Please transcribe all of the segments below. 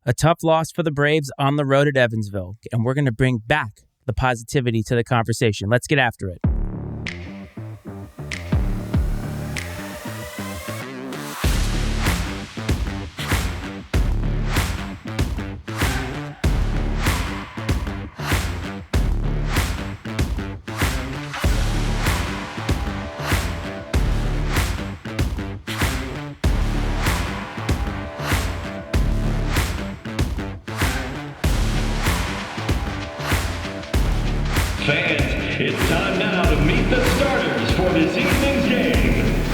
A tough loss for the Braves on the road at Evansville, and we're going to bring back the positivity to the conversation. Let's get after it. Fans, it's time now to meet the starters for this evening's game.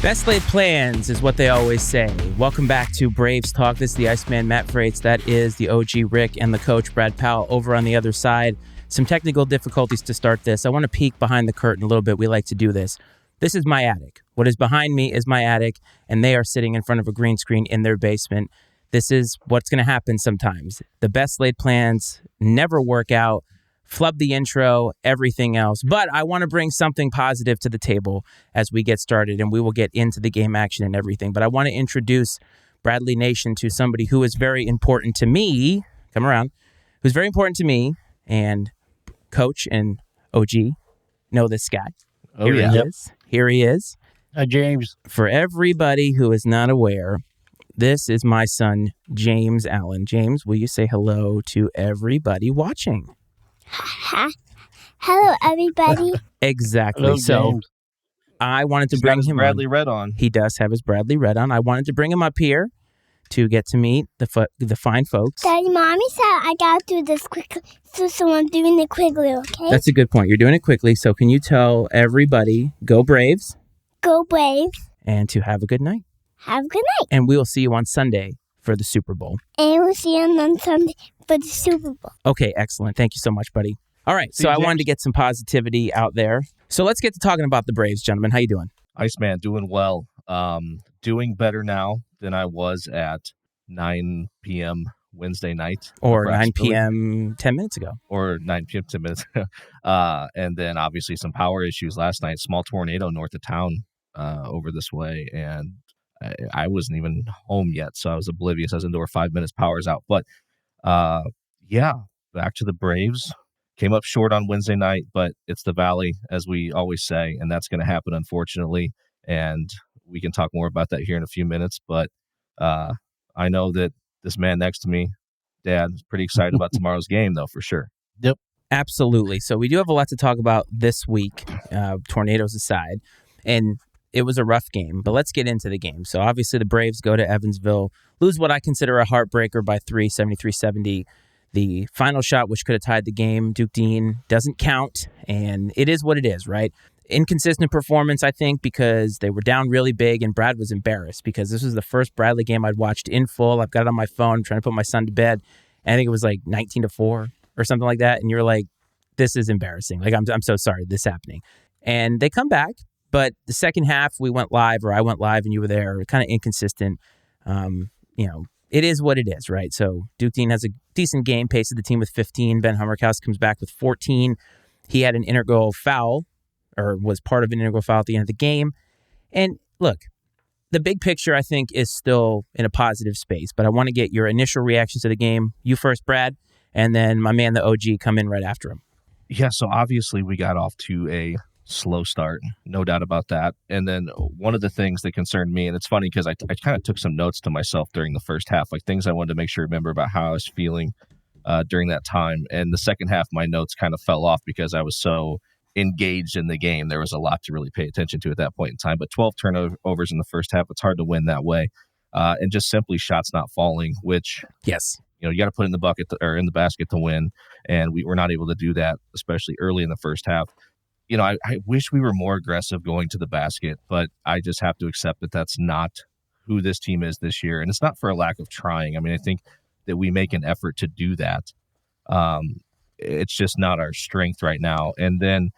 Best laid plans is what they always say. Welcome back to Braves Talk. This is the Iceman, Matt Freites. That is the OG Rick and the coach, Brad Powell, over on the other side. Some technical difficulties to start this. I want to peek behind the curtain a little bit. We like to do this. This is my attic. What is behind me is my attic, and they are sitting in front of a green screen in their basement. This is what's going to happen sometimes. The best laid plans never work out. Flub the intro, everything else. But I want to bring something positive to the table as we get started, and we will get into the game action and everything. But I want to introduce Bradley Nation to somebody who is very important to me. Come around. Who's very important to me, and Coach and OG know this guy. Oh, yeah. Here he is. Hi, James. For everybody who is not aware, this is my son, James Allen. James, will you say hello to everybody watching? Hello, everybody. Exactly. Hello, so James. I wanted to He's bring got his him Bradley on. Red on. He does have his Bradley Red on. I wanted to bring him up here to get to meet the fine folks. Daddy, Mommy said I gotta do this quickly, so I'm doing it quickly, okay? That's a good point. You're doing it quickly. So can you tell everybody, go Braves, Go Braves. and to have a good night. Have a good night. And we will see you on Sunday for the Super Bowl. And we'll see you on Sunday for the Super Bowl. Okay, excellent. Thank you so much, buddy. All right, See so you, I James. wanted to get some positivity out there. So let's get to talking about the Braves, gentlemen. How you doing? Iceman, doing well. Doing better now than I was at 9 p.m. Wednesday night. Or 9 approximately. p.m. 10 minutes ago. Or 9 p.m. 10 minutes ago. And then obviously some power issues last night. Small tornado north of town over this way. And I wasn't even home yet, so I was oblivious. I was indoor 5 minutes, power's out. But yeah, back to the Braves. Came up short on Wednesday night, but it's the Valley, as we always say, and that's going to happen, unfortunately. And we can talk more about that here in a few minutes. But I know that this man next to me, Dad, is pretty excited about tomorrow's game, though, for sure. Yep. Absolutely. So we do have a lot to talk about this week, tornadoes aside. And it was a rough game, but let's get into the game. So obviously the Braves go to Evansville, lose what I consider a heartbreaker by 3, 73-70. The final shot, which could have tied the game, Duke Dean, doesn't count, and it is what it is, right? Inconsistent performance, I think, because they were down really big, and Brad was embarrassed because this was the first Bradley game I'd watched in full. I've got it on my phone, trying to put my son to bed, and I think it was like 19-4 or something like that, and you're like, this is embarrassing. Like, I'm so sorry this is happening. And they come back, but the second half, I went live, and you were there, kind of inconsistent. It is what it is, right? So Duke Dean has a decent game, paces the team with 15. Ben Hummerkaus comes back with 14. He had an integral foul, or was part of an integral foul at the end of the game. And look, the big picture, I think, is still in a positive space, but I want to get your initial reactions to the game. You first, Brad, and then my man, the OG, come in right after him. Yeah, so obviously we got off to a slow start, no doubt about that. And then one of the things that concerned me, and it's funny because I kind of took some notes to myself during the first half, like things I wanted to make sure I remember about how I was feeling during that time. And the second half, my notes kind of fell off because I was so engaged in the game. There was a lot to really pay attention to at that point in time. But 12 turnovers in the first half, it's hard to win that way. And just simply shots not falling, which Yes. you got to put in the bucket or in the basket to win. And we were not able to do that, especially early in the first half. I wish we were more aggressive going to the basket, but I just have to accept that that's not who this team is this year. And it's not for a lack of trying. I mean, I think that we make an effort to do that. It's just not our strength right now. And then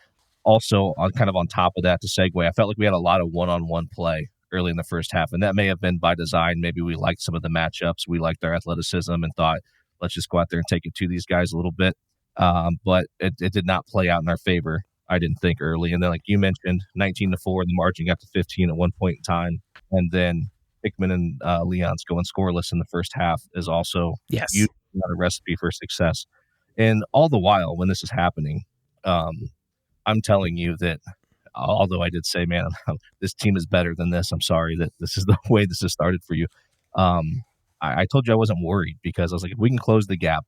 also on top of that, to segue, I felt like we had a lot of one-on-one play early in the first half, and that may have been by design. Maybe we liked some of the matchups. We liked their athleticism and thought, let's just go out there and take it to these guys a little bit. But it did not play out in our favor. I didn't think early. And then, like you mentioned, 19-4, the margin got to 15 at one point in time. And then Hickman and Leon's going scoreless in the first half is also Yes. not a recipe for success. And all the while when this is happening, I'm telling you that although I did say, man, this team is better than this. I'm sorry that this is the way this has started for you. I told you I wasn't worried because I was like, if we can close the gap,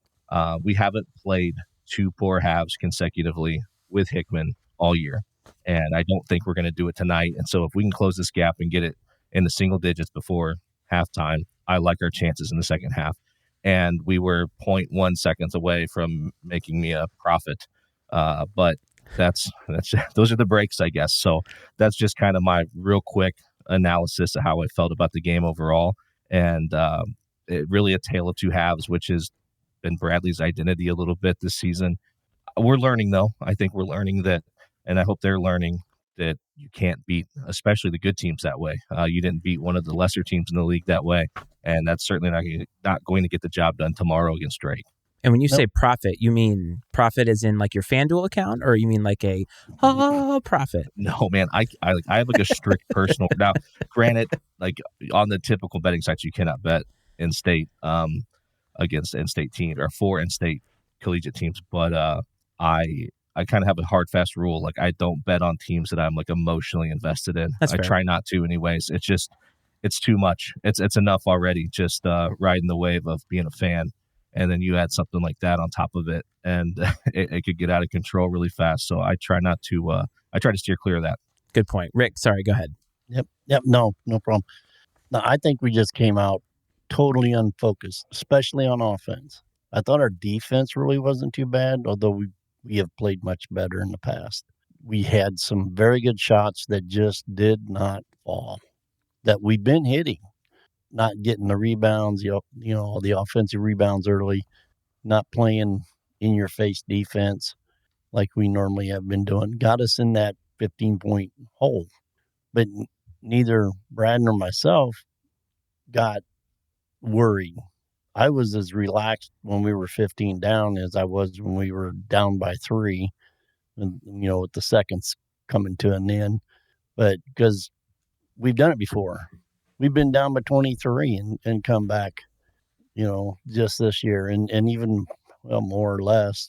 we haven't played two poor halves consecutively with Hickman all year. And I don't think we're going to do it tonight. And so if we can close this gap and get it in the single digits before halftime, I like our chances in the second half. And we were 0.1 seconds away from making me a profit. But that's those are the breaks, I guess. So that's just kind of my real quick analysis of how I felt about the game overall. And it really a tale of two halves, which has been Bradley's identity a little bit this season. We're learning, though. I think we're learning that, and I hope they're learning that you can't beat, especially the good teams that way. You didn't beat one of the lesser teams in the league that way, and that's certainly not going to get the job done tomorrow against Drake. And when you say profit, you mean profit as in like your FanDuel account, or you mean like a profit? No, man, I have like a strict personal. Now, granted, like on the typical betting sites, you cannot bet in-state against in-state teams or for in-state collegiate teams. But I kind of have a hard, fast rule. Like I don't bet on teams that I'm like emotionally invested in. That's I fair. try not to, anyways. It's too much. It's enough already. Just riding the wave of being a fan. And then you add something like that on top of it, and it could get out of control really fast. So I try not to. I try to steer clear of that. Good point, Rick. Sorry, go ahead. Yep. No problem. No, I think we just came out totally unfocused, especially on offense. I thought our defense really wasn't too bad, although we have played much better in the past. We had some very good shots that just did not fall, that we've been hitting. Not getting the rebounds, the offensive rebounds early, not playing in-your-face defense like we normally have been doing, got us in that 15-point hole. But neither Brad nor myself got worried. I was as relaxed when we were 15 down as I was when we were down by 3, and with the seconds coming to an end. But because we've done it before. We've been down by 23 and come back, just this year, and even more or less.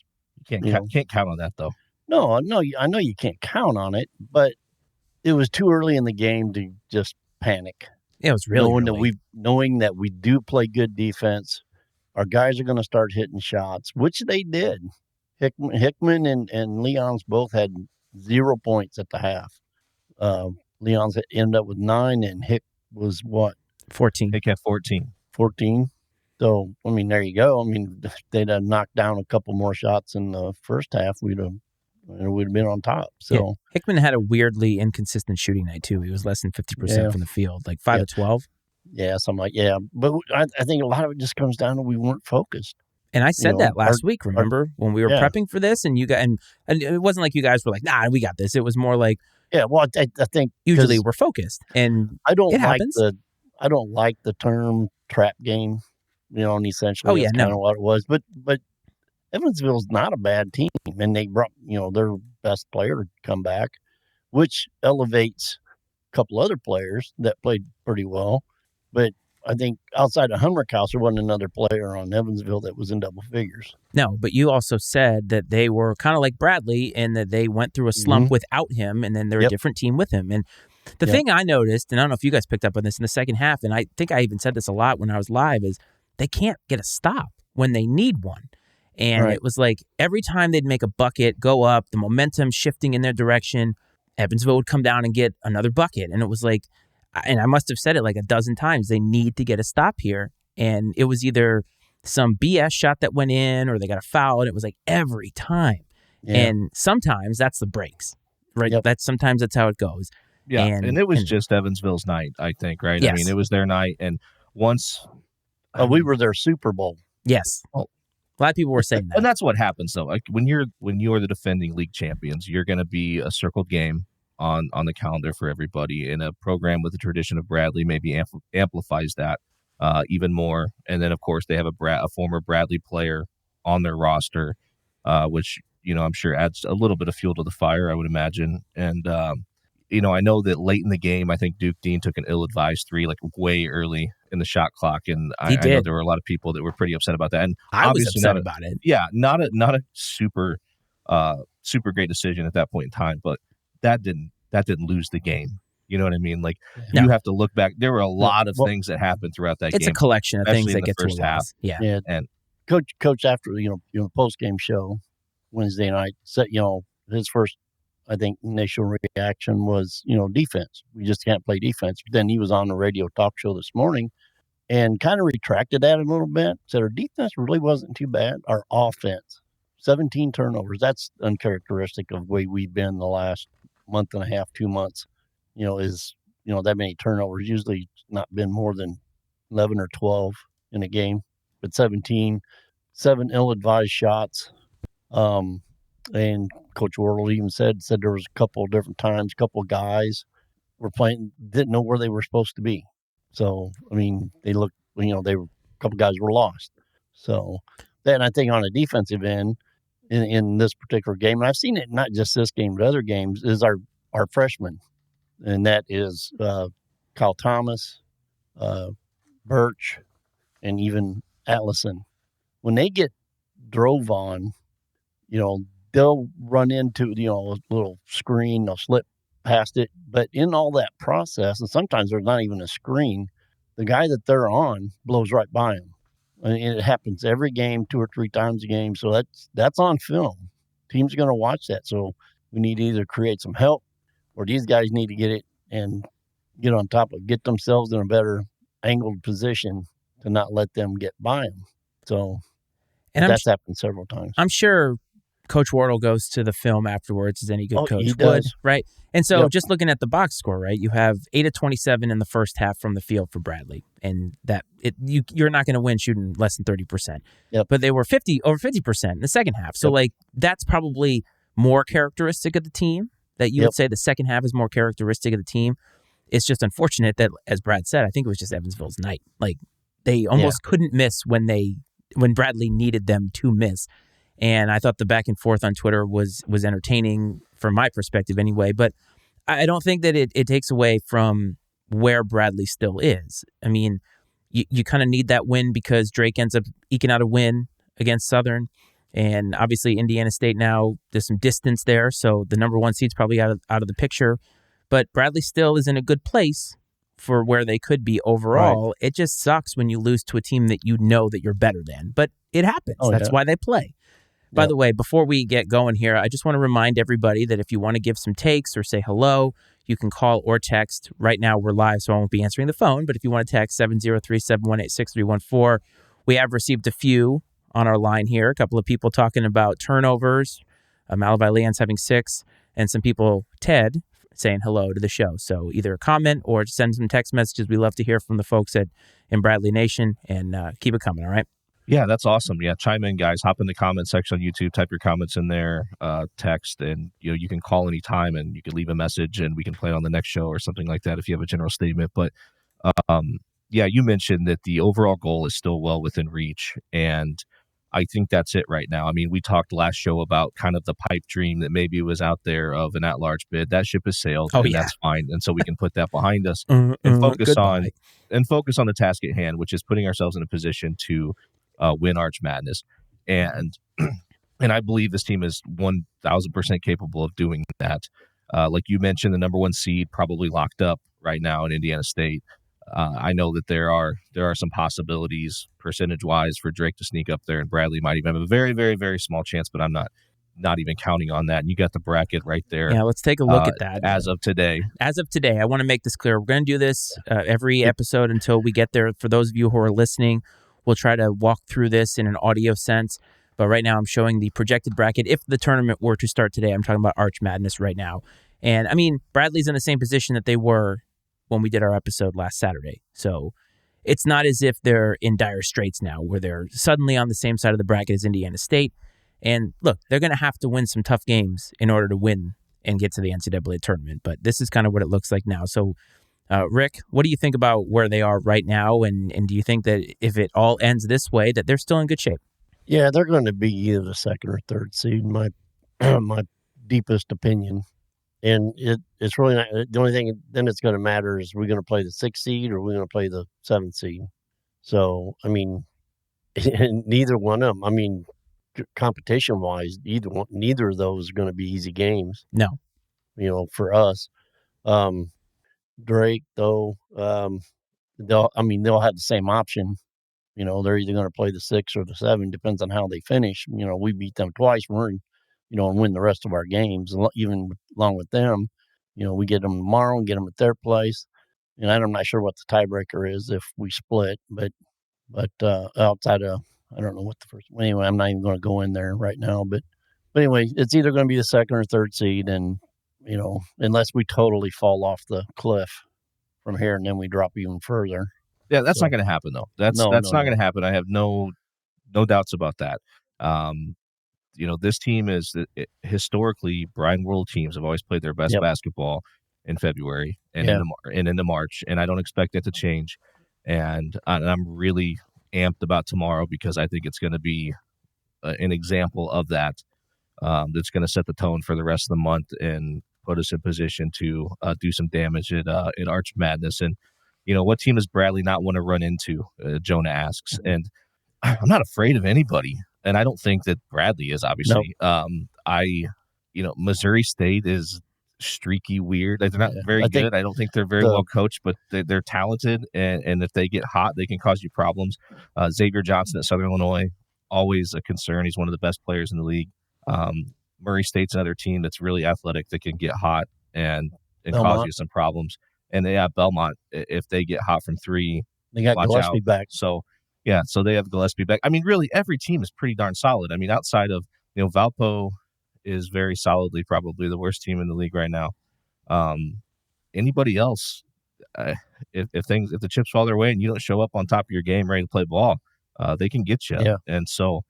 You can't count on that though. No, I know you can't count on it, but it was too early in the game to just panic. Yeah, it was really knowing that we do play good defense. Our guys are going to start hitting shots, which they did. Hickman and Leon's both had 0 points at the half. Leon's ended up with 9, and Hick was what? 14. Hick had 14. 14. So, I mean, there you go. I mean, if they'd have knocked down a couple more shots in the first half, we'd have been on top. So yeah. Hickman had a weirdly inconsistent shooting night, too. He was less than 50% from the field, like 5 of 12. Yeah, something like, But I think a lot of it just comes down to we weren't focused. And I said that last week, remember, when we were prepping for this, and you got, and it wasn't like you guys were like, nah, we got this. It was more like, yeah, well, I think usually we're focused, and I don't happens. I don't like the term trap game, and essentially that's kind of what it was. But Evansville's not a bad team, and they brought their best player to come back, which elevates a couple other players that played pretty well. But I think outside of Hummerkaus, there wasn't another player on Evansville that was in double figures. No, but you also said that they were kind of like Bradley and that they went through a slump without him, and then they're a different team with him. And the thing I noticed, and I don't know if you guys picked up on this in the second half, and I think I even said this a lot when I was live, is they can't get a stop when they need one. And it was like every time they'd make a bucket, go up, the momentum shifting in their direction, Evansville would come down and get another bucket. And it was like, and I must have said it like a dozen times, they need to get a stop here. And it was either some BS shot that went in or they got a foul, and it was like every time. Yeah. And sometimes that's the breaks, right? Yep. Sometimes that's how it goes. Yeah, and it was just Evansville's night, I think, right? Yes. I mean, it was their night, and once... we were their Super Bowl. Yes. Well, a lot of people were saying that. And that's what happens, though. Like when you're the defending league champions, you're going to be a circled game on the calendar for everybody. And a program with the tradition of Bradley maybe amplifies that even more. And then, of course, they have a former Bradley player on their roster, which I'm sure adds a little bit of fuel to the fire, I would imagine. And, I know that late in the game, I think Duke Dean took an ill-advised three, like way early in the shot clock. And I know there were a lot of people that were pretty upset about that. And I was obviously upset about it. Yeah, not a super great decision at that point in time, but that didn't lose the game. You know what I mean? Like you have to look back. There were a lot of things that happened throughout that game. It's a collection of things that get to a first half. loss. Yeah. And coach after post game show Wednesday night said his first, I think, initial reaction was defense. We just can't play defense. But then he was on the radio talk show this morning and kind of retracted that a little bit. Said our defense really wasn't too bad. Our offense, 17 turnovers. That's uncharacteristic of the way we've been the last month and a half, 2 months. Is that many turnovers. Usually not been more than 11 or 12 in a game, but 17, 7 ill-advised shots. And Coach Wardle even said there was a couple of different times, a couple of guys were playing, didn't know where they were supposed to be. So, I mean, they looked, a couple of guys were lost. So then I think on a defensive end in this particular game, and I've seen it not just this game, but other games, is our freshmen. And that is Kyle Thomas, Birch, and even Allison. When they get drove on, they'll run into, a little screen, they'll slip past it. But in all that process, and sometimes there's not even a screen, the guy that they're on blows right by them. And it happens every game, 2 or 3 times a game. So that's on film. Teams are going to watch that. So we need to either create some help, or these guys need to get it and get on top of, get themselves in a better angled position to not let them get by them. So that's happened several times. I'm sure Coach Wardle goes to the film afterwards, as any good coach he would, does. right? And so just looking at the box score, right, you have 8 of 27 in the first half from the field for Bradley, and you're not going to win shooting less than 30%. Yep. But they were over 50% in the second half. So that's probably more characteristic of the team. That you would say the second half is more characteristic of the team. It's just unfortunate that, as Brad said, I think it was just Evansville's night. Like they almost couldn't miss when Bradley needed them to miss. And I thought the back and forth on Twitter was entertaining from my perspective anyway. But I don't think that it takes away from where Bradley still is. I mean, you kind of need that win because Drake ends up eking out a win against Southern. And obviously Indiana State now, there's some distance there. So the number 1 seed's probably out of the picture. But Bradley still is in a good place for where they could be overall. Right. It just sucks when you lose to a team that you know that you're better than. But it happens. That's why they play. By the way, before we get going here, I just want to remind everybody that if you want to give some takes or say hello, you can call or text. Right now we're live, so I won't be answering the phone. But if you want to text 703-718-6314, we have received a few on our line here. A couple of people talking about turnovers, Malachi Leon's having 6, and some people, Ted, saying hello to the show. So either a comment or send some text messages. We love to hear from the folks in Bradley Nation, and keep it coming, all right? Yeah, that's awesome. Yeah, chime in, guys. Hop in the comment section on YouTube. Type your comments in there, text, and you can call anytime, and you can leave a message, and we can play on the next show or something like that if you have a general statement. But you mentioned that the overall goal is still well within reach, and I think that's it right now. I mean, we talked last show about kind of the pipe dream that maybe was out there of an at-large bid. That ship has sailed, that's fine, and so we can put that behind us and focus on the task at hand, which is putting ourselves in a position to win Arch Madness. And I believe this team is 1,000% capable of doing that. Like you mentioned, the number 1 seed probably locked up right now in Indiana State. I know that there are some possibilities percentage-wise for Drake to sneak up there, and Bradley might even have a very, very, very small chance, but I'm not even counting on that. And you got the bracket right there. Yeah, let's take a look at that. As of today, I want to make this clear. We're going to do this every episode until we get there. For those of you who are listening, we'll try to walk through this in an audio sense. But right now I'm showing the projected bracket. If the tournament were to start today, I'm talking about Arch Madness right now. And, I mean, Bradley's in the same position that they were when we did our episode last Saturday. So it's not as if they're in dire straits now where they're suddenly on the same side of the bracket as Indiana State. And look, they're going to have to win some tough games in order to win and get to the NCAA tournament. But this is kind of what it looks like now. So, Rick, what do you think about where they are right now? And do you think that if it all ends this way, that they're still in good shape? Yeah, they're going to be either the 2nd or 3rd seed, in my my deepest opinion. And it's really not the only thing then it's going to matter is we're going to play the 6th seed or we're going to play the 7th seed. So, I mean, neither one of them, I mean, competition wise, neither of those are going to be easy games. No. For us. Drake, though, they'll have the same option. They're either going to play the 6 or the 7, depends on how they finish. We beat them twice. We're and win the rest of our games, even along with them. We get them tomorrow and get them at their place. And I'm not sure what the tiebreaker is if we split, but outside of, I don't know what the first. Anyway, I'm not even going to go in there right now. But anyway, it's either going to be the 2nd or 3rd seed, and unless we totally fall off the cliff from here and then we drop even further. Yeah, that's not going to happen though. That's not going to happen. I have no doubts about that. This team is historically Brian World teams have always played their best basketball in February and into March, and I don't expect it to change. And I'm really amped about tomorrow because I think it's going to be an example of that. That's going to set the tone for the rest of the month and put us in position to do some damage at Arch Madness. And what team does Bradley not want to run into? Jonah asks, and I'm not afraid of anybody. And I don't think that Bradley is, obviously. Nope. Missouri State is streaky, weird. Like, they're not very good. I don't think they're very well coached, but they're talented. And if they get hot, they can cause you problems. Xavier Johnson at Southern Illinois, always a concern. He's one of the best players in the league. Murray State's another team that's really athletic that can get hot and cause you some problems. And they have Belmont. If they get hot from 3, they got Gillespie back. So they have Gillespie back. I mean, really, every team is pretty darn solid. I mean, outside of, Valpo is very solidly probably the worst team in the league right now. Anybody else, if the chips fall their way and you don't show up on top of your game ready to play ball, they can get you. Yeah. And so,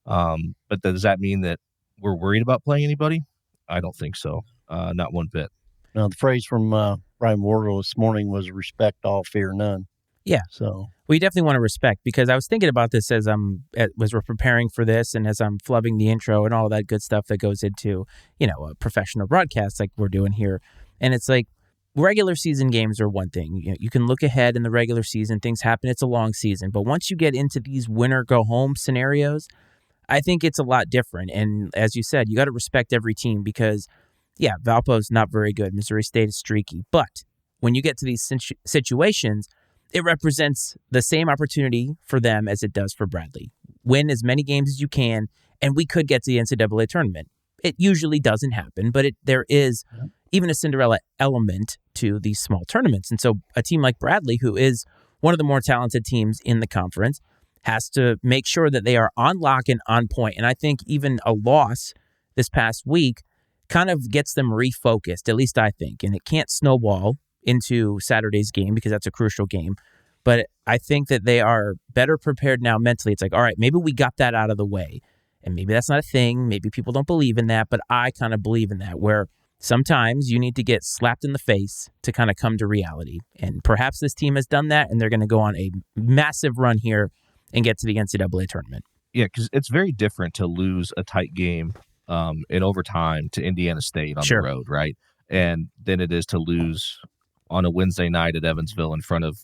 but does that mean that we're worried about playing anybody? I don't think so. Not one bit. Now, the phrase from Brian Wardle this morning was respect all, fear none. Yeah. So we definitely want to respect, because I was thinking about this as we're preparing for this and as I'm flubbing the intro and all that good stuff that goes into, a professional broadcast like we're doing here. And it's like, regular season games are one thing. You can look ahead in the regular season, things happen, it's a long season. But once you get into these winner go home scenarios, I think it's a lot different. And as you said, you got to respect every team because, Valpo's not very good. Missouri State is streaky. But when you get to these situations, it represents the same opportunity for them as it does for Bradley. Win as many games as you can, and we could get to the NCAA tournament. It usually doesn't happen, but there is even a Cinderella element to these small tournaments. And so a team like Bradley, who is one of the more talented teams in the conference, has to make sure that they are on lock and on point. And I think even a loss this past week kind of gets them refocused, at least I think. And it can't snowball into Saturday's game because that's a crucial game. But I think that they are better prepared now mentally. It's like, all right, maybe we got that out of the way. And maybe that's not a thing. Maybe people don't believe in that, but I kind of believe in that, where sometimes you need to get slapped in the face to kind of come to reality. And perhaps this team has done that, and they're going to go on a massive run here and get to the NCAA tournament. Yeah, because it's very different to lose a tight game in overtime to Indiana State on the road, right? And then it is to lose on a Wednesday night at Evansville in front of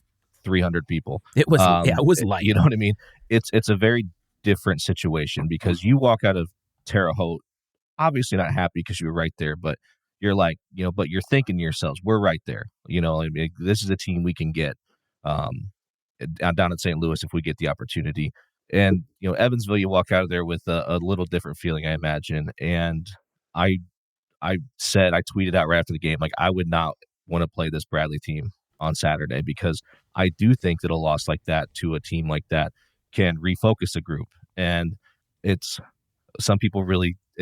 300 people. It was it was light. You know what I mean? It's a very different situation because you walk out of Terre Haute obviously not happy because you were right there, but you're like, but you're thinking to yourselves, we're right there. I mean, this is a team we can get down at St. Louis if we get the opportunity. And, Evansville, you walk out of there with a little different feeling, I imagine. And I tweeted out right after the game, like, I would not want to play this Bradley team on Saturday because I do think that a loss like that to a team like that can refocus a group. And it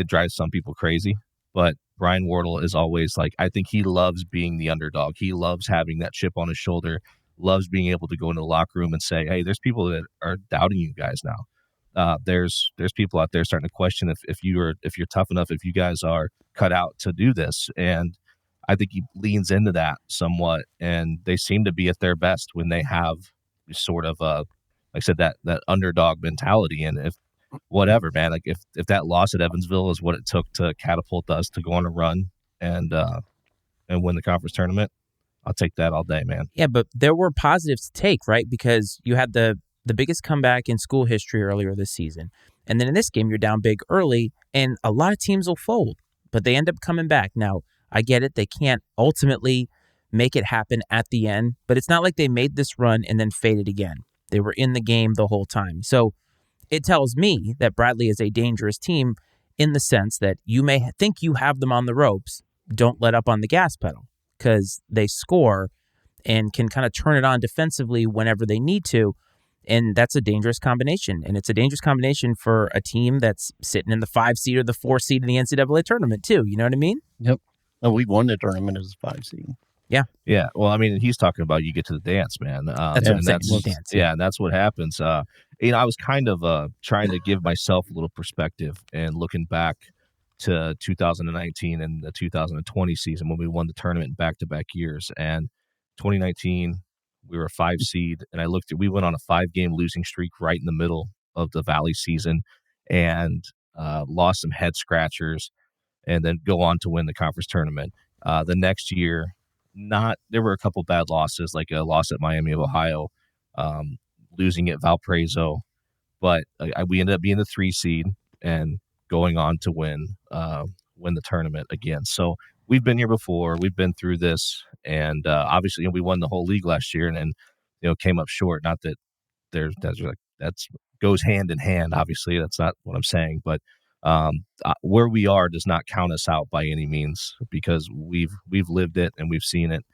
drives some people crazy. But Brian Wardle is always like, I think he loves being the underdog. He loves having that chip on his shoulder, loves being able to go into the locker room and say, hey, there's people that are doubting you guys now. There's people out there starting to question if you're tough enough, if you guys are cut out to do this. And I think he leans into that somewhat, and they seem to be at their best when they have sort of like I said, that underdog mentality. And whatever, man. Like if that loss at Evansville is what it took to catapult us to go on a run and win the conference tournament, I'll take that all day, man. Yeah, but there were positives to take, right? Because you had the biggest comeback in school history earlier this season. And then in this game, you're down big early, and a lot of teams will fold, but they end up coming back. Now, I get it. They can't ultimately make it happen at the end, but it's not like they made this run and then faded again. They were in the game the whole time. So it tells me that Bradley is a dangerous team in the sense that you may think you have them on the ropes. Don't let up on the gas pedal because they score and can kind of turn it on defensively whenever they need to. And that's a dangerous combination. And it's a dangerous combination for a team that's sitting in the 5 seed or the 4 seed in the NCAA tournament, too. You know what I mean? Yep. No, we won the tournament as a 5 seed. Yeah. Yeah. Well, I mean, he's talking about you get to the dance, man. That's what I'm saying. We'll dance. Yeah, and that's what happens. I was kind of trying to give myself a little perspective and looking back to 2019 and the 2020 season when we won the tournament in back-to-back years. And 2019, we were a 5 seed, and we went on a 5-game losing streak right in the middle of the Valley season and lost some head scratchers and then go on to win the conference tournament. The next year, there were a couple bad losses, like a loss at Miami of Ohio, losing at Valparaiso, but we ended up being the 3 seed and going on to win the tournament again. So we've been here before. We've been through this, and obviously, we won the whole league last year, and came up short. Not that that's goes hand in hand. Obviously, that's not what I'm saying, but where we are does not count us out by any means because we've lived it and we've seen it,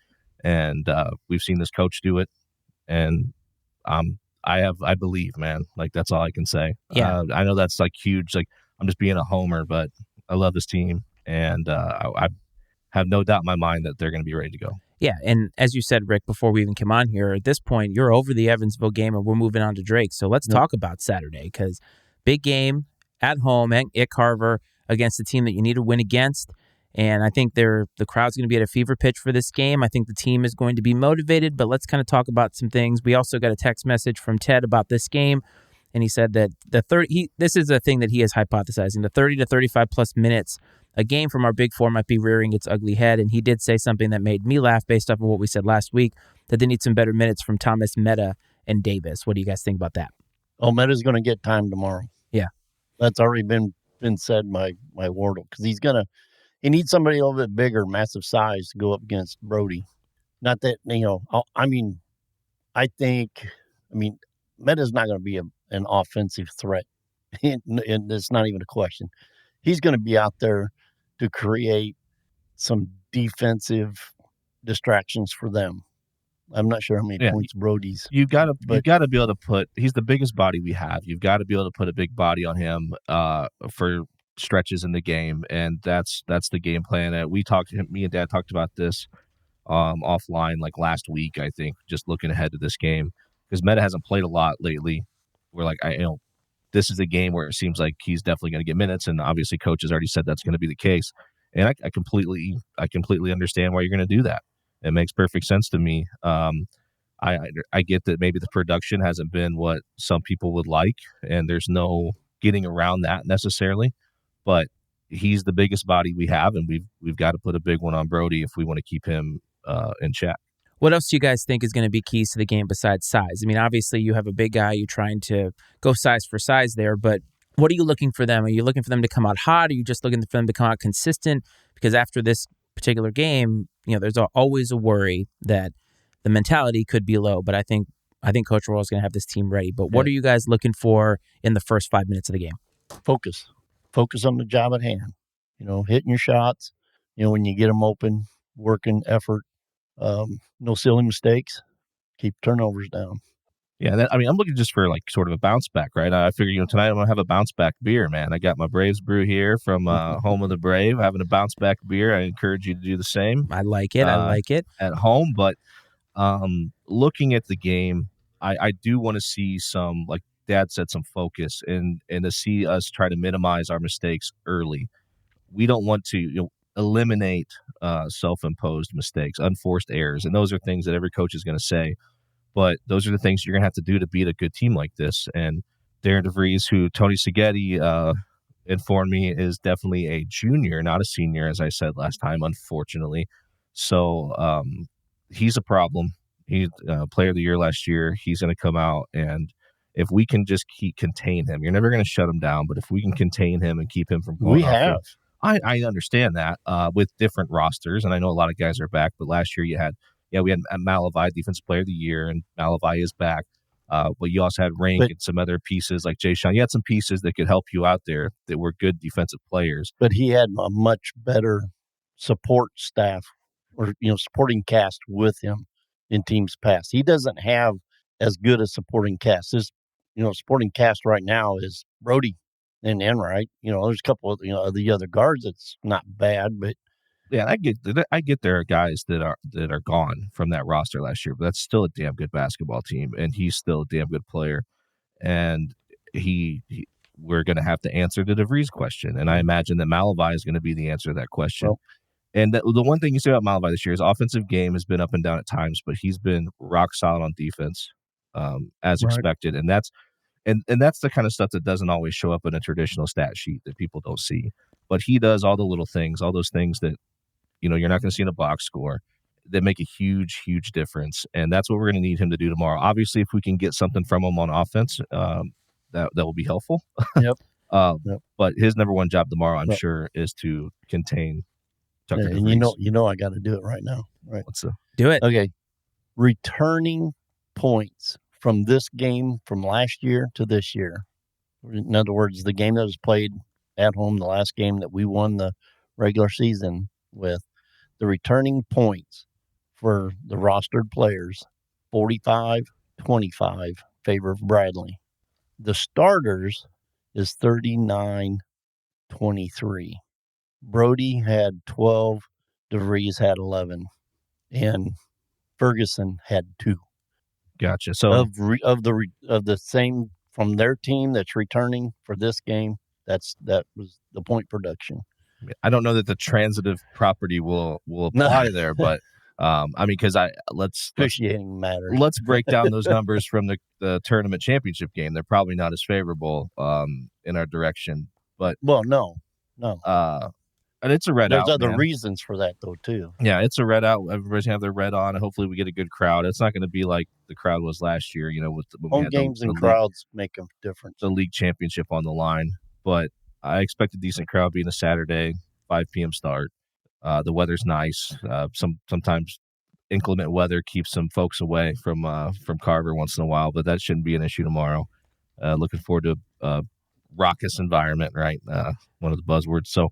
and we've seen this coach do it, and I believe, man. Like that's all I can say. Yeah. I know that's like huge. Like I'm just being a homer, but I love this team, and I have no doubt in my mind that they're going to be ready to go. Yeah, and as you said, Rick, before we even came on here, at this point, you're over the Evansville game, and we're moving on to Drake. So let's talk about Saturday, because big game at home at Carver against a team that you need to win against. And I think the crowd's going to be at a fever pitch for this game. I think the team is going to be motivated, but let's kind of talk about some things. We also got a text message from Ted about this game, and he said that this is a thing that he is hypothesizing, the 30 to 35 plus minutes a game from our Big Four might be rearing its ugly head. And he did say something that made me laugh based off of what we said last week, that they need some better minutes from Thomas, Meta, and Davis. What do you guys think about that? Oh, Meta's going to get time tomorrow. Yeah. That's already been said by Wardle, because he needs somebody a little bit bigger, massive size to go up against Brody. Not that, I think Meta's not going to be an offensive threat. And it's not even a question. He's going to be out there to create some defensive distractions for them. I'm not sure how many points Brody's. You've got to be able to put. He's the biggest body we have. You've got to be able to put a big body on him for stretches in the game, and that's the game plan. Me and Dad talked about this offline like last week. I think just looking ahead to this game because Meta hasn't played a lot lately. We're like, this is a game where it seems like he's definitely going to get minutes, and obviously coach has already said that's going to be the case. And I completely understand why you're going to do that. It makes perfect sense to me. I get that maybe the production hasn't been what some people would like, and there's no getting around that necessarily. But he's the biggest body we have, and we've got to put a big one on Brody if we want to keep him in check. What else do you guys think is going to be keys to the game besides size? I mean, obviously you have a big guy. You're trying to go size for size there, but what are you looking for them? Are you looking for them to come out hot? Are you just looking for them to come out consistent? Because after this particular game, there's always a worry that the mentality could be low, but I think Coach Royal is going to have this team ready. But what are you guys looking for in the first 5 minutes of the game? Focus on the job at hand. Hitting your shots. When you get them open, working effort. No silly mistakes. Keep turnovers down. Yeah, I'm looking just for like sort of a bounce back, right? I figure tonight I'm gonna have a bounce back beer, man. I got my Braves brew here from home of the Brave, having a bounce back beer. I encourage you to do the same. I like it. At home, but looking at the game, I do want to see some, like Dad said, some focus and to see us try to minimize our mistakes early. We don't want to eliminate self-imposed mistakes, unforced errors, and those are things that every coach is going to say. But those are the things you're going to have to do to beat a good team like this. And Darren DeVries, who Tony Seghetti informed me is definitely a junior, not a senior, as I said last time, unfortunately. So he's a problem. He's player of the year last year. He's going to come out, and if we can just contain him, you're never going to shut him down, but if we can contain him and keep him from going off, I understand that with different rosters, and I know a lot of guys are back, but last year we had Malavai, defensive player of the year, and Malavai is back. But you also had Rank and some other pieces like Jay Sean. You had some pieces that could help you out there that were good defensive players. But he had a much better support staff or, supporting cast with him in teams past. He doesn't have as good a supporting cast. His, supporting cast right now is Brody and Enright. There's a couple of, the other guards that's not bad, but yeah, I get there are guys that are gone from that roster last year, but that's still a damn good basketball team, and he's still a damn good player. And we're going to have to answer the DeVries question, and I imagine that Malavai is going to be the answer to that question. Well, and the one thing you say about Malavai this year, his offensive game has been up and down at times, but he's been rock solid on defense, as expected, and that's the kind of stuff that doesn't always show up in a traditional stat sheet that people don't see. But he does all the little things, all those things that you're not going to see in a box score that make a huge, huge difference. And that's what we're going to need him to do tomorrow. Obviously, if we can get something from him on offense, that will be helpful. Yep. But his number one job tomorrow, I'm sure, is to contain Tucker DeVries. And I got to do it right now. Right. Do it. Okay. Returning points from this game from last year to this year. In other words, the game that was played at home, the last game that we won the regular season with, the returning points for the rostered players, 45-25, favor of Bradley. The starters is 39-23. Brody had 12, DeVries had 11, and Ferguson had 2. Gotcha. So of the same from their team that's returning for this game, that was the point production. I don't know that the transitive property will apply there, but because officiating matters. Let's break down those numbers from the tournament championship game. They're probably not as favorable in our direction, but no. And it's a red out. There's other reasons for that though too. Yeah, it's a red out. Everybody's gonna have their red on, and hopefully we get a good crowd. It's not going to be like the crowd was last year. With home games and crowds make a difference. The league championship on the line, but I expect a decent crowd being a Saturday, 5 p.m. start. The weather's nice. Sometimes inclement weather keeps some folks away from Carver once in a while, but that shouldn't be an issue tomorrow. Looking forward to a raucous environment, right? One of the buzzwords. So,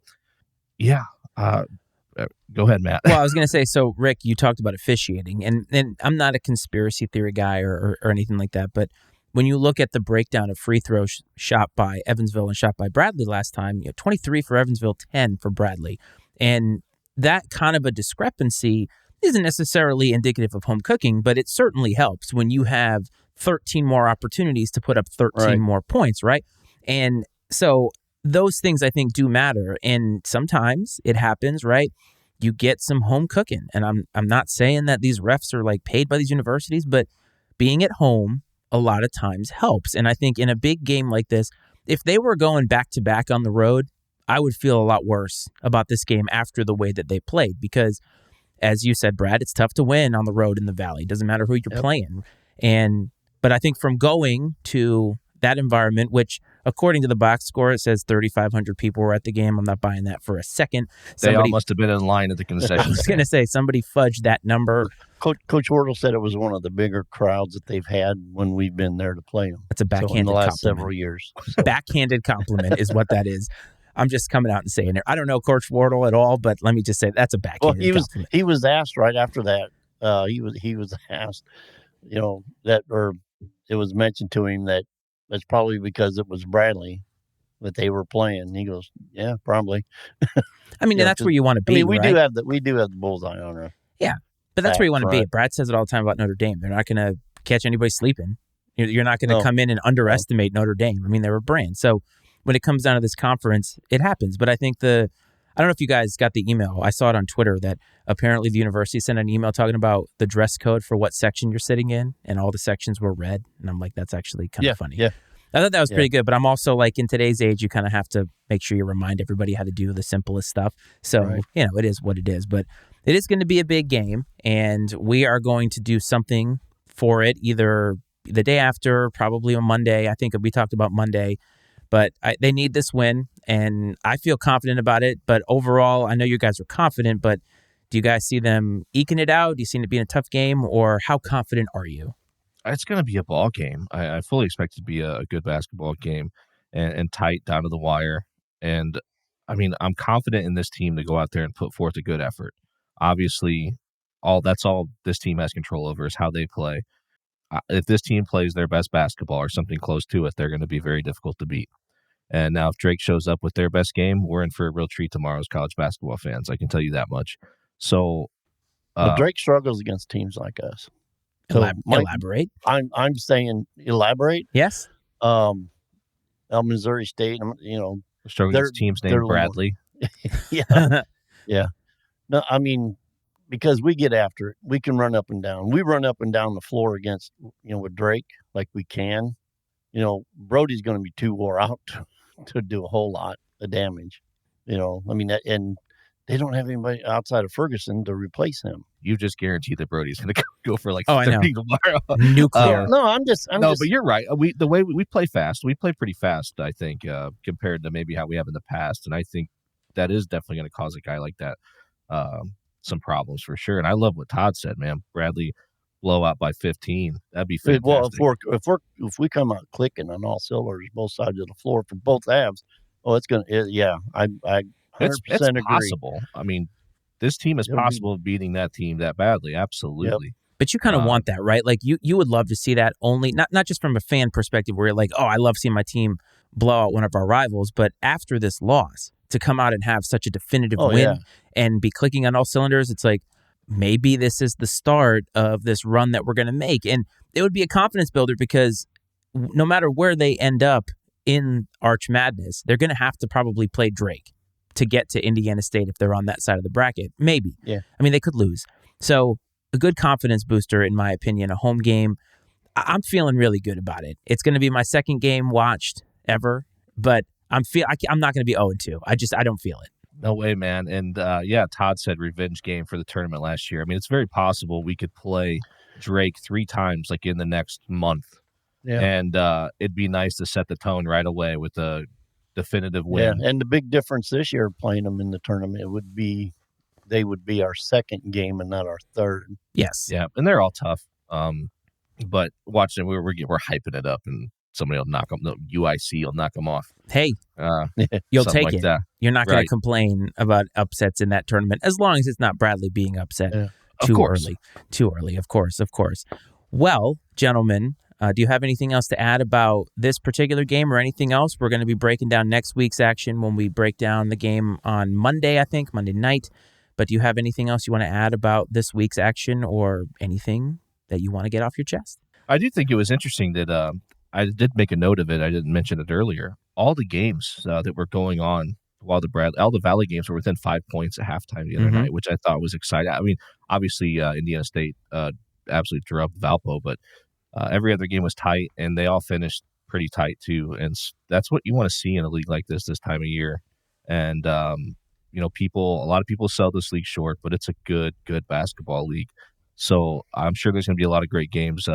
yeah. Go ahead, Matt. Well, I was going to say, so Rick, you talked about officiating, and I'm not a conspiracy theory guy or anything like that, but when you look at the breakdown of free throws shot by Evansville and shot by Bradley last time, 23 for Evansville, 10 for Bradley. And that kind of a discrepancy isn't necessarily indicative of home cooking, but it certainly helps when you have 13 more opportunities to put up 13 more points, right? And so those things I think do matter. And sometimes it happens, right? You get some home cooking. And I'm not saying that these refs are like paid by these universities, but being at home a lot of times helps. And I think in a big game like this, if they were going back to back on the road, I would feel a lot worse about this game after the way that they played, because as you said, Brad, it's tough to win on the road in the Valley. It doesn't matter who you're playing. But I think from going to that environment, which according to the box score, it says 3,500 people were at the game. I'm not buying that for a second. They all must have been in line at the concession stand. I was going to say, somebody fudged that number. Coach Wardle said it was one of the bigger crowds that they've had when we've been there to play them. That's a backhanded in the last compliment. several years. So. Backhanded compliment is what that is. I'm just coming out and saying it. I don't know Coach Wardle at all, but let me just say that's a backhanded compliment. He was asked right after that. He was asked, it was mentioned to him that it's probably because it was Bradley that they were playing. He goes, yeah, probably. I mean, and that's where you want to be. We do have the bullseye on her. Yeah, but that's where you want to be. Brad says it all the time about Notre Dame. They're not going to catch anybody sleeping. You're not going to come in and underestimate Notre Dame. I mean, they're a brand. So when it comes down to this conference, it happens. But I think I don't know if you guys got the email. I saw it on Twitter that apparently the university sent an email talking about the dress code for what section you're sitting in, and all the sections were red. And I'm like, that's actually kind of funny. Yeah. I thought that was Yeah. pretty good, but I'm also like in today's age, you kind of have to make sure you remind everybody how to do the simplest stuff. So, Right. it is what it is, but it is going to be a big game, and we are going to do something for it either the day after, probably on Monday. I think we talked about Monday, but they need this win, and I feel confident about it. But overall, I know you guys are confident, but do you guys see them eking it out? Do you see it being a tough game, or how confident are you? It's going to be a ball game. I fully expect it to be a good basketball game and tight down to the wire. And I mean, I'm confident in this team to go out there and put forth a good effort. Obviously, that's all this team has control over is how they play. If this team plays their best basketball or something close to it, they're going to be very difficult to beat. And now if Drake shows up with their best game, we're in for a real treat tomorrow as college basketball fans. I can tell you that much. So, But Drake struggles against teams like us. So Elaborate. I'm saying elaborate. Yes. Missouri State, struggling against teams named Bradley. Yeah. Yeah. No, I mean, because we get after it. We can run up and down. We run up and down the floor against, with Drake like we can. Brody's going to be too wore out to do a whole lot of damage. And they don't have anybody outside of Ferguson to replace him. You just guaranteed that Brody's going to go for like 30 tomorrow. Nuclear. No, but you're right. The way we play fast, we play pretty fast, I think, compared to maybe how we have in the past. And I think that is definitely going to cause a guy like that some problems for sure. And I love what Todd said, man. Bradley blow out by 15. That'd be fantastic. Well, if we come out clicking on all cylinders, both sides of the floor for both halves, it's going to, yeah, I 100% agree. Possible. I mean, this team is possible of beating that team that badly. Absolutely. Yep. But you kind of want that, right? Like you would love to see that only not just from a fan perspective where you're like, oh, I love seeing my team blow out one of our rivals, but after this loss to come out and have such a definitive win and be clicking on all cylinders, it's like maybe this is the start of this run that we're going to make. And it would be a confidence builder because no matter where they end up in Arch Madness, they're going to have to probably play Drake to get to Indiana State if they're on that side of the bracket. Maybe. Yeah. I mean, they could lose. So a good confidence booster, in my opinion, a home game. I'm feeling really good about it. It's going to be my second game watched ever, but I'm not going to be 0-2. I don't feel it. No way, man. And Todd said revenge game for the tournament last year. I mean, it's very possible we could play Drake 3 times like in the next month. Yeah. And it'd be nice to set the tone right away with a definitive win. Yeah, and the big difference this year playing them in the tournament they would be our second game and not our third. Yes. Yeah, and they're all tough. But watching, we're hyping it up, and somebody will knock them. The UIC will knock them off. Hey, you'll take like it. That. You're not going to complain about upsets in that tournament as long as it's not Bradley being upset too early. Too early, of course. Well, gentlemen, do you have anything else to add about this particular game or anything else? We're going to be breaking down next week's action when we break down the game on Monday, I think, Monday night. But do you have anything else you want to add about this week's action or anything that you want to get off your chest? I do think it was interesting that I did make a note of it. I didn't mention it earlier. All the games that were going on while all the Valley games were within 5 points at halftime the other night, which I thought was exciting. I mean, obviously Indiana State absolutely drew up Valpo, but every other game was tight, and they all finished pretty tight too. And that's what you want to see in a league like this time of year. And a lot of people sell this league short, but it's a good basketball league. So I'm sure there's going to be a lot of great games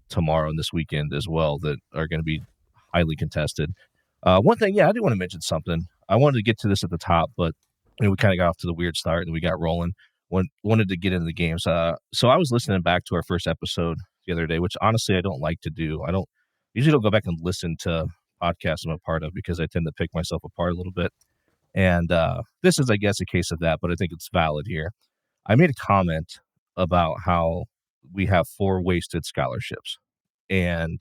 tomorrow and this weekend as well that are going to be highly contested. One thing, I did want to mention something. I wanted to get to this at the top, but we kind of got off to the weird start and we got rolling. Wanted to get into the games. So I was listening back to our first episode the other day, which honestly I don't like to do. I usually don't go back and listen to podcasts I'm a part of because I tend to pick myself apart a little bit. And this is, I guess, a case of that, but I think it's valid here. I made a comment about how we have 4 wasted scholarships, and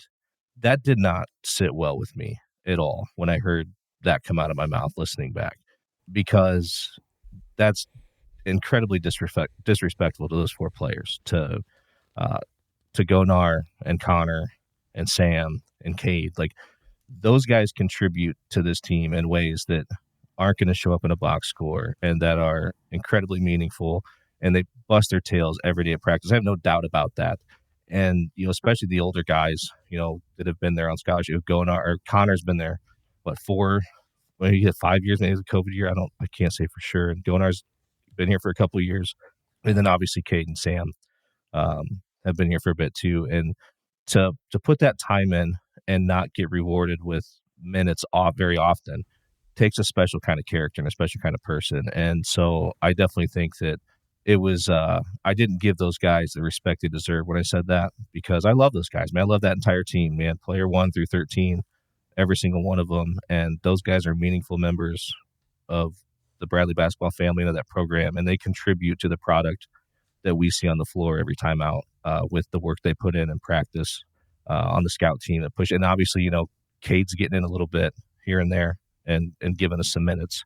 that did not sit well with me at all when I heard that come out of my mouth listening back, because that's incredibly disrespectful to those 4 players, to Gonar and Connor and Sam and Cade. Like, those guys contribute to this team in ways that aren't going to show up in a box score and that are incredibly meaningful, and they bust their tails every day at practice. I have no doubt about that. And, especially the older guys, that have been there on scholarship. Connor's been there, he had 5 years, maybe it was a COVID year. I can't say for sure. And Gonar's been here for a couple of years. And then obviously Cade and Sam have been here for a bit too. And to put that time in and not get rewarded with minutes off very often takes a special kind of character and a special kind of person. And so I definitely think that it was I didn't give those guys the respect they deserve when I said that, because I love those guys, man. I love that entire team, man. Player 1 through 13, every single one of them. And those guys are meaningful members of the Bradley basketball family and of that program, and they contribute to the product that we see on the floor every time out with the work they put in practice on the scout team that push. And obviously, Cade's getting in a little bit here and there and giving us some minutes.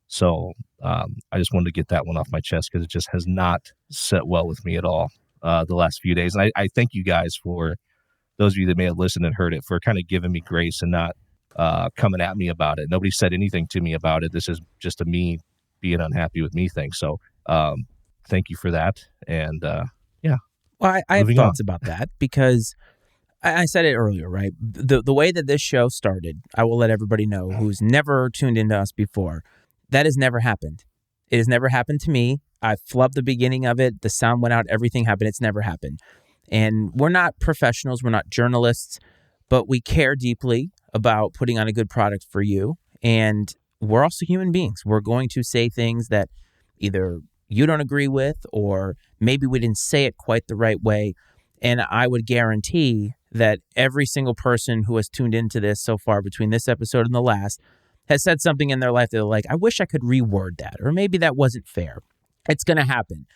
So I just wanted to get that one off my chest, because it just has not set well with me at all the last few days. And I thank you guys, for those of you that may have listened and heard it, for kind of giving me grace and not coming at me about it. Nobody said anything to me about it. This is just a me being unhappy with me thing. So thank you for that. And yeah. Well, I have thoughts about that, because I said it earlier, right? The way that this show started, I will let everybody know who's never tuned into us before, that has never happened. It has never happened to me. I flubbed the beginning of it. The sound went out. Everything happened. It's never happened. And we're not professionals. We're not journalists, but we care deeply about putting on a good product for you. And we're also human beings. We're going to say things that either you don't agree with, or maybe we didn't say it quite the right way. And I would guarantee that every single person who has tuned into this so far, between this episode and the last, has said something in their life that they're like, I wish I could reword that, or maybe that wasn't fair. It's going to happen.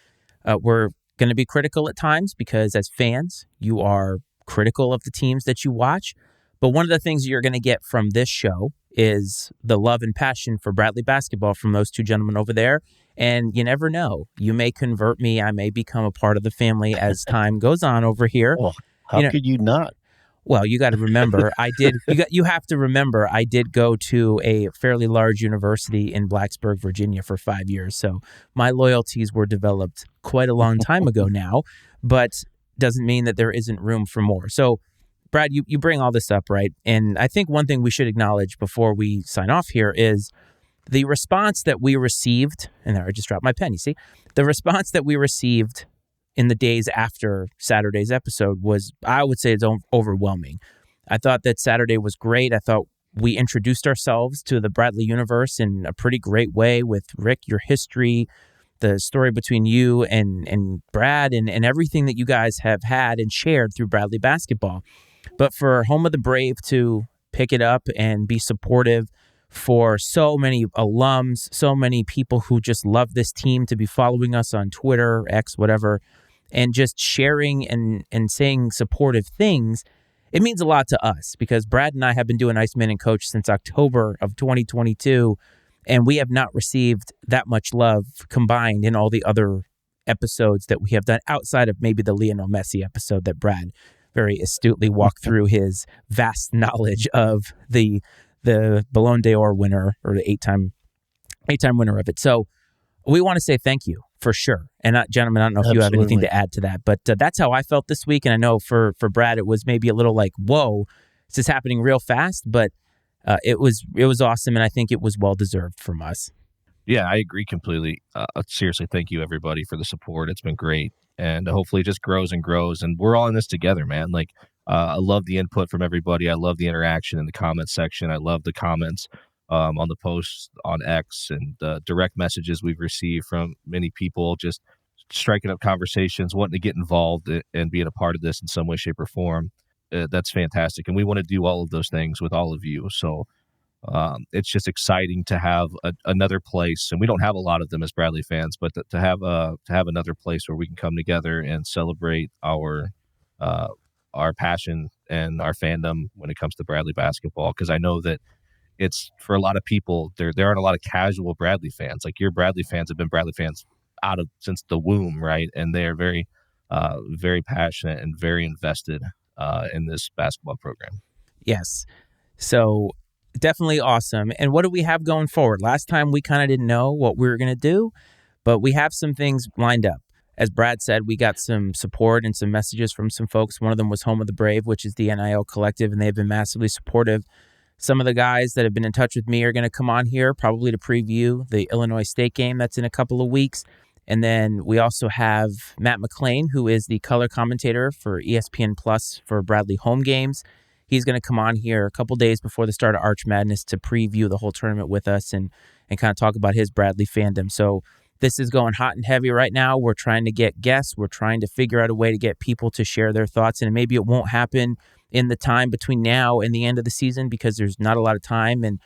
We're going to be critical at times, because as fans, you are critical of the teams that you watch. But one of the things you're going to get from this show is the love and passion for Bradley basketball from those two gentlemen over there. And you never know. You may convert me. I may become a part of the family as time goes on over here. Well, how could you not? Well, you got to remember, you have to remember, I did go to a fairly large university in Blacksburg, Virginia for 5 years. So my loyalties were developed quite a long time ago now, but doesn't mean that there isn't room for more. So Brad, you bring all this up, right? And I think one thing we should acknowledge before we sign off here is the response that we received, and there, I just dropped my pen, you see? The response that we received in the days after Saturday's episode was, I would say, it's overwhelming. I thought that Saturday was great. I thought we introduced ourselves to the Bradley universe in a pretty great way with Rick, your history, the story between you and Brad, and everything that you guys have had and shared through Bradley basketball. But for Home of the Brave to pick it up and be supportive, for so many alums, so many people who just love this team to be following us on Twitter, X, whatever, and just sharing and saying supportive things, it means a lot to us, because Brad and I have been doing Iceman and Coach since October of 2022, and we have not received that much love combined in all the other episodes that we have done, outside of maybe the Lionel Messi episode that Brad very astutely walked through his vast knowledge of the Ballon d'Or winner, or the eight-time winner of it. So we want to say thank you for sure. And gentlemen, I don't know if you have anything to add to that, but that's how I felt this week. And I know for Brad, it was maybe a little like, whoa, this is happening real fast, but it was awesome. And I think it was well-deserved from us. Yeah, I agree completely. Seriously, thank you everybody for the support. It's been great. And hopefully it just grows and grows. And we're all in this together, man. Like, I love the input from everybody. I love the interaction in the comment section. I love the comments on the posts on X, and the direct messages we've received from many people just striking up conversations, wanting to get involved and being a part of this in some way, shape, or form. That's fantastic. And we want to do all of those things with all of you. So it's just exciting to have another place, and we don't have a lot of them as Bradley fans, but to have another place where we can come together and celebrate our passion and our fandom when it comes to Bradley basketball. Because I know that it's, for a lot of people, there aren't a lot of casual Bradley fans. Like, your Bradley fans have been Bradley fans since the womb, right? And they are very, very passionate and very invested in this basketball program. Yes. So definitely awesome. And what do we have going forward? Last time we kind of didn't know what we were going to do, but we have some things lined up. As Brad said, we got some support and some messages from some folks. One of them was Home of the Brave, which is the NIL collective, and they've been massively supportive. Some of the guys that have been in touch with me are going to come on here probably to preview the Illinois State game that's in a couple of weeks. And then we also have Matt McClain, who is the color commentator for ESPN Plus for Bradley home games. He's going to come on here a couple days before the start of Arch Madness to preview the whole tournament with us and kind of talk about his Bradley fandom. So this is going hot and heavy right now. We're trying to get guests. We're trying to figure out a way to get people to share their thoughts. And maybe it won't happen in the time between now and the end of the season because there's not a lot of time. And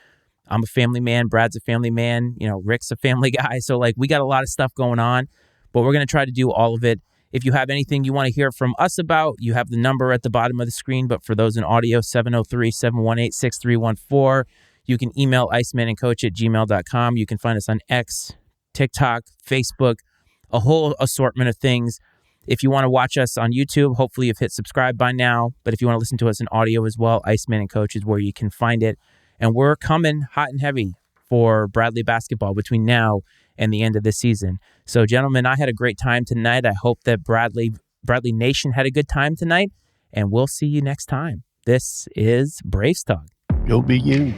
I'm a family man. Brad's a family man. Rick's a family guy. So we got a lot of stuff going on, but we're going to try to do all of it. If you have anything you want to hear from us about, you have the number at the bottom of the screen. But for those in audio, 703-718-6314. You can email icemanandcoach@gmail.com. You can find us on X, TikTok, Facebook, a whole assortment of things. If you want to watch us on YouTube, hopefully you've hit subscribe by now. But if you want to listen to us in audio as well, Iceman and Coach is where you can find it. And we're coming hot and heavy for Bradley basketball between now and the end of the season. So, gentlemen, I had a great time tonight. I hope that Bradley Nation had a good time tonight. And we'll see you next time. This is Braves Talk. Go be you.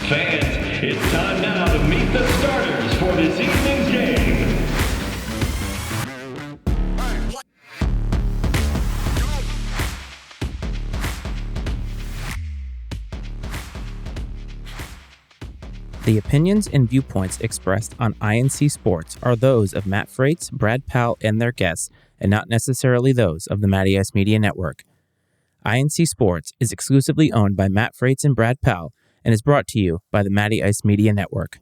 Fans, it's time now to meet the starters for this evening's game. The opinions and viewpoints expressed on I&C Sports are those of Matt Freitz, Brad Powell, and their guests, and not necessarily those of the Matty Ice Media Network. I&C Sports is exclusively owned by Matt Freitz and Brad Powell, and is brought to you by the Matty Ice Media Network.